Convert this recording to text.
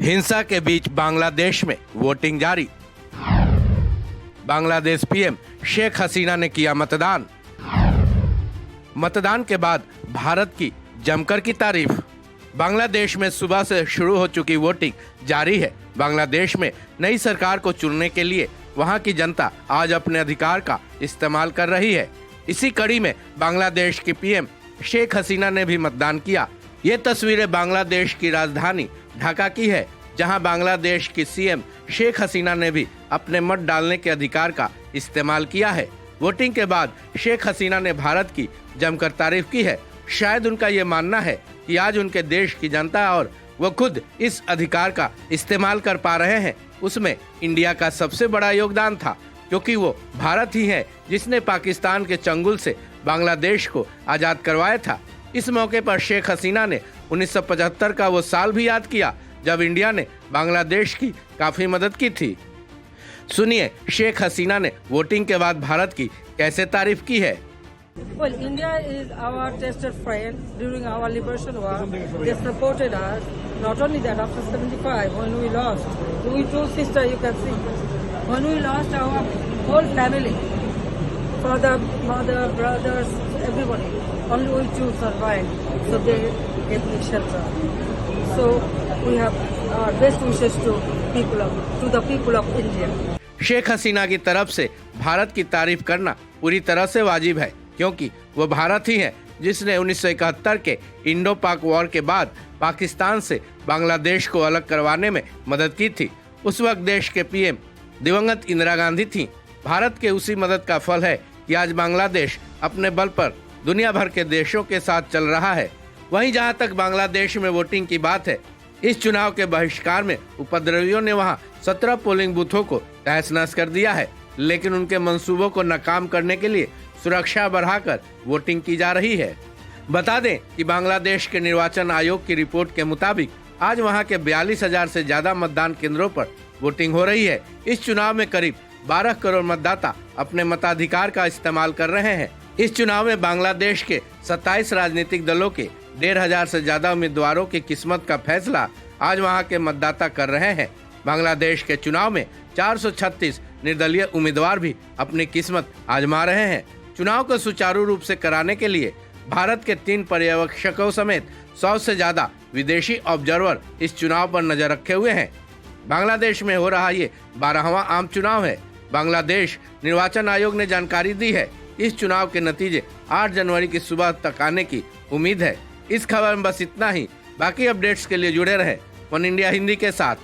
हिंसा के बीच बांग्लादेश में वोटिंग जारी। बांग्लादेश पीएम शेख हसीना ने किया मतदान। मतदान के बाद भारत की जमकर की तारीफ। बांग्लादेश में सुबह से शुरू हो चुकी वोटिंग जारी है। बांग्लादेश में नई सरकार को चुनने के लिए वहां की जनता आज अपने अधिकार का इस्तेमाल कर रही है। इसी कड़ी में बांग्लादेश की पीएम शेख हसीना ने भी मतदान किया। ये तस्वीरें बांग्लादेश की राजधानी ढाका की है, जहां बांग्लादेश की सीएम शेख हसीना ने भी अपने मत डालने के अधिकार का इस्तेमाल किया है। वोटिंग के बाद शेख हसीना ने भारत की जमकर तारीफ की है। शायद उनका ये मानना है कि आज उनके देश की जनता और वो खुद इस अधिकार का इस्तेमाल कर पा रहे हैं, उसमें इंडिया का सबसे बड़ा योगदान था, क्योंकि वो भारत ही है जिसने पाकिस्तान के चंगुल से बांग्लादेश को आजाद करवाया था। इस मौके पर शेख हसीना ने 1975 का वो साल भी याद किया जब इंडिया ने बांग्लादेश की काफी मदद की थी। सुनिए शेख हसीना ने वोटिंग के बाद भारत की कैसे तारीफ की है। Well, India is our tested friend during our liberation war. They supported us. Not only that, after 75, when we lost, we two sisters, you can see, when we lost our whole family, father, mother, brothers, everybody, only we two survived. So they gave me shelter. So we have our best wishes to the people of India. Sheikh Hasina की तरफ से भारत की तारीफ करना पूरी तरह से वाजिब है, क्योंकि वो भारत ही है जिसने 1971 के इंडो पाक वॉर के बाद पाकिस्तान से बांग्लादेश को अलग करवाने में मदद की थी। उस वक्त देश के पीएम दिवंगत इंदिरा गांधी थीं। भारत के उसी मदद का फल है कि आज बांग्लादेश अपने बल पर दुनिया भर के देशों के साथ चल रहा है। वहीं जहां तक बांग्लादेश में वोटिंग की बात है, इस चुनाव के बहिष्कार में उपद्रवियों ने वहां 17 पोलिंग बूथों को तहस नहस कर दिया है, लेकिन उनके मंसूबों को नाकाम करने के लिए सुरक्षा बढ़ाकर वोटिंग की जा रही है। बता दें कि बांग्लादेश के निर्वाचन आयोग की रिपोर्ट के मुताबिक आज वहां के 42,000 से ज्यादा मतदान केंद्रों पर वोटिंग हो रही है। इस चुनाव में करीब 12 करोड़ मतदाता अपने मताधिकार का इस्तेमाल कर रहे हैं। इस चुनाव में बांग्लादेश के 27 राजनीतिक दलों के 1,500 से ज्यादा उम्मीदवारों की किस्मत का फैसला आज वहां के मतदाता कर रहे हैं। बांग्लादेश के चुनाव में 436 निर्दलीय उम्मीदवार भी अपनी किस्मत आजमा रहे हैं। चुनाव को सुचारू रूप से कराने के लिए भारत के 3 पर्यवेक्षकों समेत 100 से ज्यादा विदेशी ऑब्जर्वर इस चुनाव पर नजर रखे हुए हैं। बांग्लादेश में हो रहा ये 12वां आम चुनाव है। बांग्लादेश निर्वाचन आयोग ने जानकारी दी है, इस चुनाव के नतीजे 8 जनवरी की सुबह तक आने की उम्मीद है। इस खबर में बस इतना ही। बाकी अपडेट्स के लिए जुड़े रहे वन इंडिया हिंदी के साथ।